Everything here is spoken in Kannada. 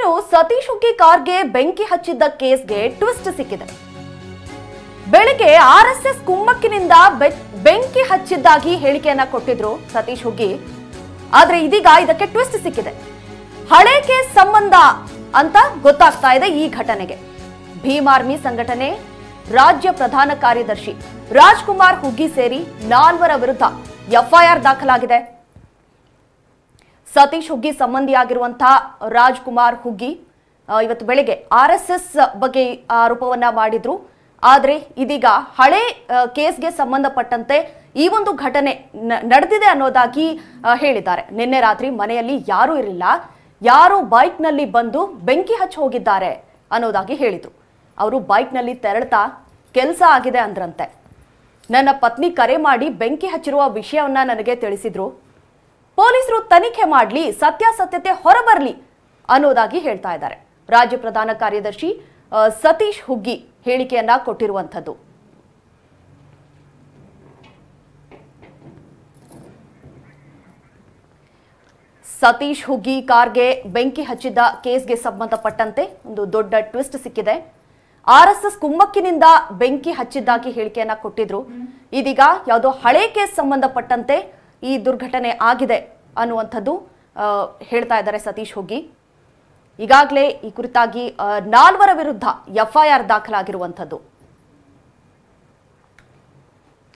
ಇನ್ನು ಸತೀಶ್ ಹುಗ್ಗಿ ಕಾರ್ಗೆ ಬೆಂಕಿ ಹಚ್ಚಿದ್ದ ಕೇಸ್ಗೆ ಟ್ವಿಸ್ಟ್ ಸಿಕ್ಕಿದೆ. ಬೆಳಗ್ಗೆ ಆರ್ಎಸ್ಎಸ್ ಕುಮ್ಮಕ್ಕಿನಿಂದ ಬೆಂಕಿ ಹಚ್ಚಿದ್ದಾಗಿ ಹೇಳಿಕೆಯನ್ನ ಕೊಟ್ಟಿದ್ರು ಸತೀಶ್ ಹುಗ್ಗಿ. ಆದ್ರೆ ಇದೀಗ ಇದಕ್ಕೆ ಟ್ವಿಸ್ಟ್ ಸಿಕ್ಕಿದೆ. ಹಳೆ ಕೇಸ್ ಸಂಬಂಧ ಅಂತ ಗೊತ್ತಾಗ್ತಾ ಇದೆ ಈ ಘಟನೆಗೆ. ಭೀಮ್ ಆರ್ಮಿ ಸಂಘಟನೆ ರಾಜ್ಯ ಪ್ರಧಾನ ಕಾರ್ಯದರ್ಶಿ ರಾಜ್ಕುಮಾರ್ ಹುಗ್ಗಿ ಸೇರಿ 4 ವಿರುದ್ಧ ಎಫ್ಐಆರ್ ದಾಖಲಾಗಿದೆ. ಸತೀಶ್ ಹುಗ್ಗಿ ಸಂಬಂಧಿಯಾಗಿರುವಂತಹ ರಾಜ್ಕುಮಾರ್ ಹುಗ್ಗಿ ಇವತ್ತು ಬೆಳಗ್ಗೆ ಆರ್ಎಸ್ಎಸ್ ಬಗ್ಗೆ ಆರೋಪವನ್ನ ಮಾಡಿದ್ರು. ಆದ್ರೆ ಇದೀಗ ಹಳೆ ಕೇಸ್ಗೆ ಸಂಬಂಧಪಟ್ಟಂತೆ ಈ ಒಂದು ಘಟನೆ ನಡೆದಿದೆ ಅನ್ನೋದಾಗಿ ಹೇಳಿದ್ದಾರೆ. ನಿನ್ನೆ ರಾತ್ರಿ ಮನೆಯಲ್ಲಿ ಯಾರೂ ಇರಲಿಲ್ಲ, ಯಾರೋ ಬೈಕ್ ನಲ್ಲಿ ಬಂದು ಬೆಂಕಿ ಹಚ್ಚಿ ಹೋಗಿದ್ದಾರೆ ಅನ್ನೋದಾಗಿ ಹೇಳಿದ್ರು. ಅವರು ಬೈಕ್ ನಲ್ಲಿ ತೆರಳ್ತಾ ಕೆಲಸ ಆಗಿದೆ ಅಂದ್ರಂತೆ. ನನ್ನ ಪತ್ನಿ ಕರೆ ಮಾಡಿ ಬೆಂಕಿ ಹಚ್ಚಿರುವ ವಿಷಯವನ್ನ ನನಗೆ ತಿಳಿಸಿದ್ರು. ಪೊಲೀಸರು ತನಿಖೆ ಮಾಡಲಿ, ಸತ್ಯಾಸತ್ಯತೆ ಹೊರಬರಲಿ ಅನ್ನೋದಾಗಿ ಹೇಳ್ತಾ ಇದ್ದಾರೆ. ರಾಜ್ಯ ಪ್ರಧಾನ ಕಾರ್ಯದರ್ಶಿ ಸತೀಶ್ ಹುಗ್ಗಿ ಹೇಳಿಕೆಯನ್ನ ಕೊಟ್ಟಿರುವಂತದ್ದು. ಸತೀಶ್ ಹುಗ್ಗಿ ಕಾರ್ಗೆ ಬೆಂಕಿ ಹಚ್ಚಿದ್ದ ಕೇಸ್ಗೆ ಸಂಬಂಧಪಟ್ಟಂತೆ ಒಂದು ದೊಡ್ಡ ಟ್ವಿಸ್ಟ್ ಸಿಕ್ಕಿದೆ. ಆರ್ಎಸ್ಎಸ್ ಕುಮ್ಮಕ್ಕಿನಿಂದ ಬೆಂಕಿ ಹಚ್ಚಿದ್ದಾಗಿ ಹೇಳಿಕೆಯನ್ನ ಕೊಟ್ಟಿದ್ರು. ಇದೀಗ ಯಾವುದೋ ಹಳೆ ಕೇಸ್ ಸಂಬಂಧಪಟ್ಟಂತೆ ಈ ದುರ್ಘಟನೆ ಆಗಿದೆ ಅನ್ನುವಂಥದ್ದು ಹೇಳ್ತಾ ಇದ್ದಾರೆ ಸತೀಶ್ ಹುಗ್ಗಿ. ಈಗಾಗಲೇ ಈ ಕುರಿತಾಗಿ 4 ವಿರುದ್ಧ ಎಫ್ಐಆರ್ ದಾಖಲಾಗಿರುವಂಥದ್ದು.